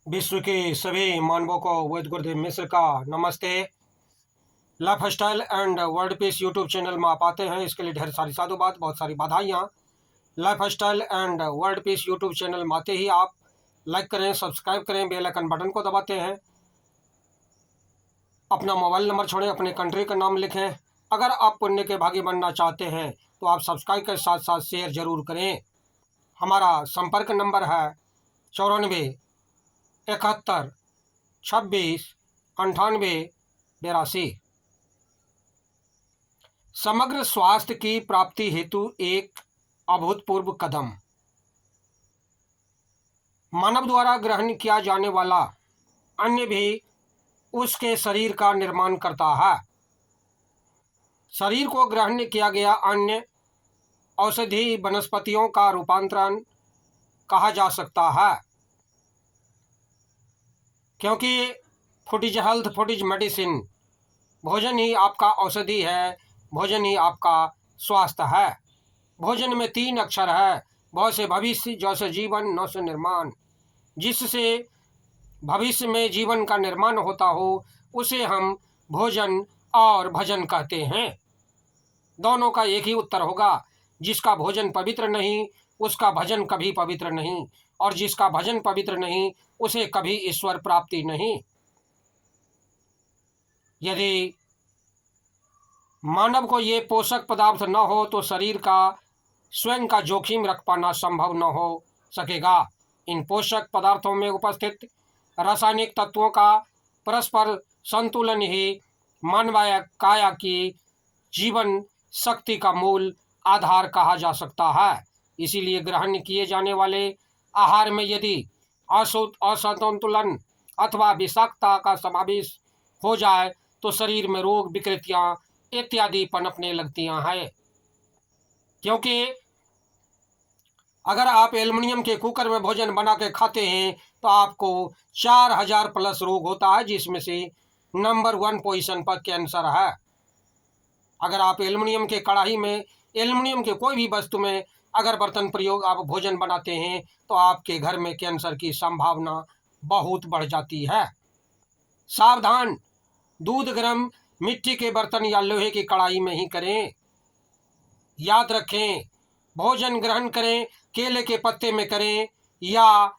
विश्व के सभी मानवों को वैद्य गुरुदेव मिश्र का नमस्ते। Life style and world peace YouTube channel में आप आते हैं, इसके लिए ढेर सारी साधुवाद, बहुत सारी बधाइयाँ। Life style and world peace YouTube channel में आते ही आप लाइक करें, सब्सक्राइब करें, बेल आइकन बटन को दबाते हैं, अपना मोबाइल नंबर छोड़ें, अपने कंट्री का नाम लिखें। अगर आप पुण्य के भागी बनना चाहते हैं तो आप सब्सक्राइब के साथ साथ शेयर जरूर करें। हमारा संपर्क नंबर है 94 71 26 98 82। समग्र स्वास्थ्य की प्राप्ति हेतु एक अभूतपूर्व कदम। मानव द्वारा ग्रहण किया जाने वाला अन्न भी उसके शरीर का निर्माण करता है। शरीर को ग्रहण किया गया अन्न औषधि वनस्पतियों का रूपांतरण कहा जा सकता है, क्योंकि food is health, food is medicine. भोजन ही आपका औषधि है, भोजन ही आपका स्वास्थ्य है। भोजन में 3 अक्षर है, भव से भविष्य, जौ से जीवन, नौ से निर्माण। जिससे भविष्य में जीवन का निर्माण होता हो उसे हम भोजन और भजन कहते हैं। दोनों का एक ही उत्तर होगा। जिसका भोजन पवित्र नहीं उसका भजन कभी पवित्र नहीं, और जिसका भजन पवित्र नहीं उसे कभी ईश्वर प्राप्ति नहीं। यदि मानव को ये पोषक पदार्थ न हो तो शरीर का स्वयं का जोखिम रख पाना संभव न हो सकेगा। इन पोषक पदार्थों में उपस्थित रासायनिक तत्वों का परस्पर संतुलन ही मानवीय काया की जीवन शक्ति का मूल आधार कहा जा सकता है। इसीलिए ग्रहण किए जाने वाले आहार में यदि असंतुलन अथवा विषाक्तता का समावेश हो जाए तो शरीर में रोग, विकृतियां इत्यादि पनपने लगती हैं। क्योंकि अगर आप एल्युमिनियम के कुकर में भोजन बना के खाते हैं तो आपको 4000 प्लस रोग होता है, जिसमें से नंबर 1 पोजीशन पर कैंसर है। अगर आप एल्युमिनियम के कढ़ाई में, एल्युमिनियम के कोई भी वस्तु में अगर बर्तन प्रयोग आप भोजन बनाते हैं तो आपके घर में कैंसर की संभावना बहुत बढ़ जाती है। सावधान, दूध गर्म मिट्टी के बर्तन या लोहे की कढ़ाई में ही करें। याद रखें, भोजन ग्रहण करें केले के पत्ते में करें या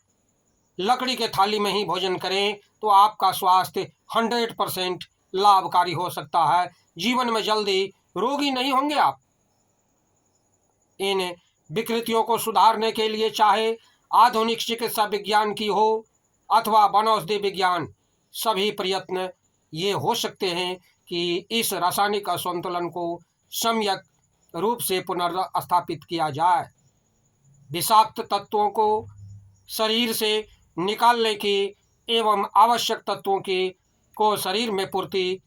लकड़ी के थाली में ही भोजन करें तो आपका स्वास्थ्य 100% लाभकारी हो सकता है। जीवन में जल्दी रोगी नहीं होंगे आप। इन विकृतियों को सुधारने के लिए चाहे आधुनिक चिकित्सा विज्ञान की हो अथवा वनौषधि विज्ञान, सभी प्रयत्न ये हो सकते हैं कि इस रासायनिक असंतुलन को सम्यक रूप से पुनर्स्थापित किया जाए। विषाक्त तत्वों को शरीर से निकालने की एवं आवश्यक तत्वों की को शरीर में पूर्ति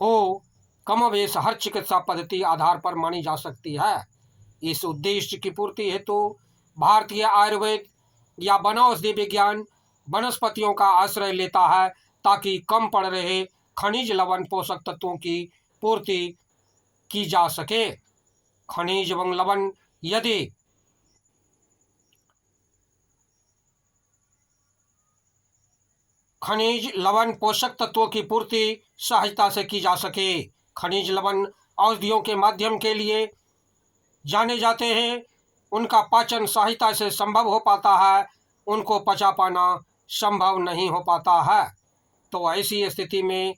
हो कमोबेश हर चिकित्सा पद्धति आधार पर मानी जा सकती है। इस उद्देश्य की पूर्ति हेतु भारतीय आयुर्वेद या वनौषधि विज्ञान वनस्पतियों का आश्रय लेता है ताकि कम पड़ रहे खनिज, लवण, पोषक तत्वों की पूर्ति की जा सके। खनिज एवं लवण यदि खनिज लवण पोषक तत्वों की पूर्ति सहजता से की जा सके। खनिज लवण औषधियों के माध्यम के लिए जाने जाते हैं, उनका पाचन सहजता से संभव हो पाता है, उनको पचा पाना संभव नहीं हो पाता है। तो ऐसी स्थिति में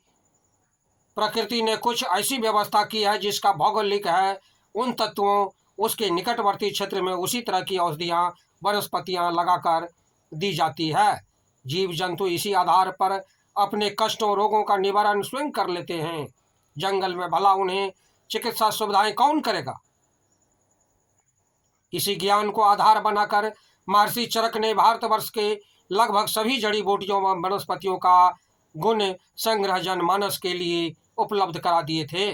प्रकृति ने कुछ ऐसी व्यवस्था की है जिसका भौगोलिक है, उन तत्वों उसके निकटवर्ती क्षेत्र में उसी तरह की औषधियाँ, वनस्पतियाँ लगाकर दी जाती है। जीव जंतु इसी आधार पर अपने कष्टों, रोगों का निवारण स्वयं कर लेते हैं। जंगल में भला उन्हें चिकित्सा सुविधाएं कौन करेगा? इसी ज्ञान को आधार बनाकर महर्षि चरक ने भारतवर्ष के लगभग सभी जड़ी बूटियों व वनस्पतियों का गुण संग्रह जनमानस के लिए उपलब्ध करा दिए थे।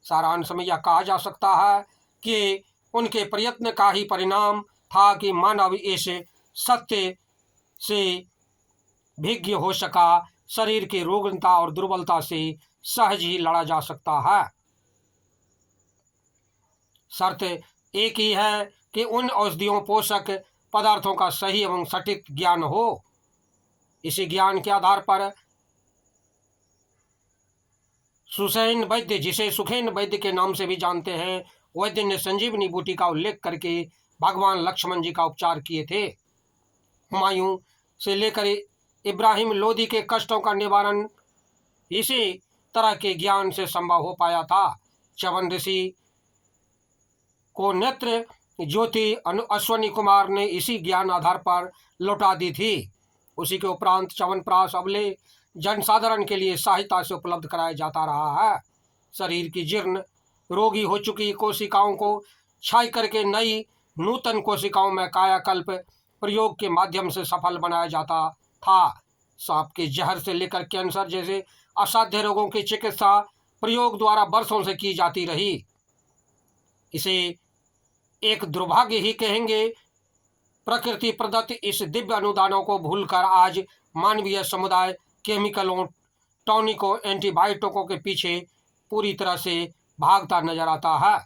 सारांश में यह कहा जा सकता है कि उनके प्रयत्न का ही परिणाम था कि मानव इस सत्य से भिज्ञ हो सका, शरीर की रोगता और दुर्बलता से सहज ही लड़ा जा सकता है। शर्त एक ही है कि उन औषधियों, पोषक पदार्थों का सही एवं सटीक ज्ञान हो। इसी ज्ञान के आधार पर सुसैन वैद्य, जिसे सुखेन वैद्य के नाम से भी जानते हैं, वैद्य ने संजीवनी बूटी का उल्लेख करके भगवान लक्ष्मण जी का उपचार किए थे। हुमायूं से लेकर इब्राहिम लोदी के कष्टों का निवारण इसी तरह के ज्ञान से संभव हो पाया था। च्यवन ऋषि को नेत्र ज्योति अश्वनी कुमार ने इसी ज्ञान आधार पर लौटा दी थी। उसी के उपरांत च्यवनप्राश अबले जनसाधारण के लिए सहायता से उपलब्ध कराया जाता रहा है। शरीर की जीर्ण रोगी हो चुकी कोशिकाओं को क्षय करके नई नूतन कोशिकाओं में कायाकल्प प्रयोग के माध्यम से सफल बनाया जाता था। सांप के जहर से लेकर कैंसर जैसे असाध्य रोगों की चिकित्सा प्रयोग द्वारा वर्षों से की जाती रही। इसे एक दुर्भाग्य ही कहेंगे। प्रकृति प्रदत्त इस दिव्य अनुदानों को भूलकर आज मानवीय समुदाय केमिकलों, टॉनिकों, एंटीबायोटिकों के पीछे पूरी तरह से भागता नजर आता है।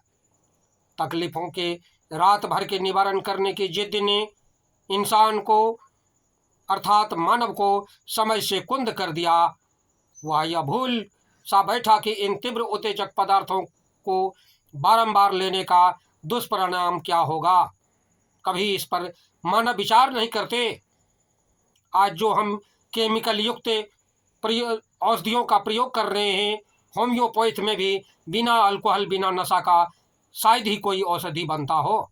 तकलीफों के रात भर के निवारण करने की जिद ने इंसान को अर्थात मानव को समझ से कुंद कर दिया। वह यह भूल सा बैठा कि इन तीव्र उत्तेजक पदार्थों को बारंबार लेने का दुष्परिणाम क्या होगा। कभी इस पर मानव विचार नहीं करते। आज जो हम केमिकल युक्त औषधियों का प्रयोग कर रहे हैं, होम्योपैथ में भी बिना अल्कोहल, बिना नशा का शायद ही कोई औषधि बनता हो।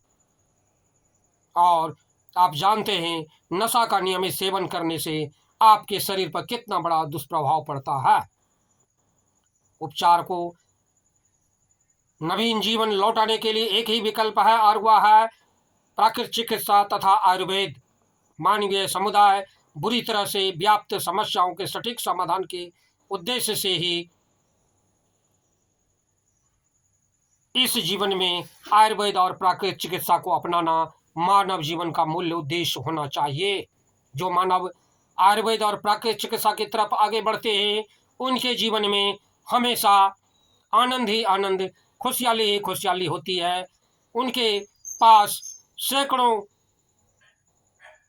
और आप जानते हैं नशा का नियमित सेवन करने से आपके शरीर पर कितना बड़ा दुष्प्रभाव पड़ता है। उपचार को नवीन जीवन लौटाने के लिए एक ही विकल्प है और वह है प्राकृतिक चिकित्सा तथा आयुर्वेद। मानवीय समुदाय बुरी तरह से व्याप्त समस्याओं के सटीक समाधान के उद्देश्य से ही इस जीवन में आयुर्वेद और प्राकृतिक चिकित्सा को अपनाना मानव जीवन का मूल्य उद्देश्य होना चाहिए। जो मानव आयुर्वेद और प्राकृतिक चिकित्सा की तरफ आगे बढ़ते हैं, उनके जीवन में हमेशा आनंद ही आनंद, खुशहाली ही खुशहाली होती है। उनके पास सैकड़ों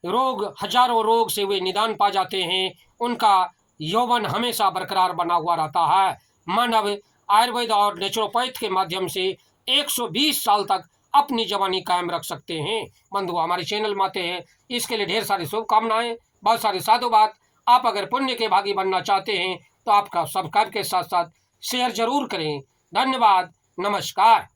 रोग, हजारों रोग से वे निदान पा जाते हैं। उनका यौवन हमेशा बरकरार बना हुआ रहता है। मानव आयुर्वेद और नेचुरोपैथ के माध्यम से 120 साल तक अपनी जवानी कायम रख सकते हैं। बंधु, हमारे चैनल में आते हैं, इसके लिए ढेर सारी शुभकामनाएं, बहुत सारी साधुवाद। आप अगर पुण्य के भागी बनना चाहते हैं तो आपका सब्सक्राइब के साथ साथ शेयर जरूर करें। धन्यवाद, नमस्कार।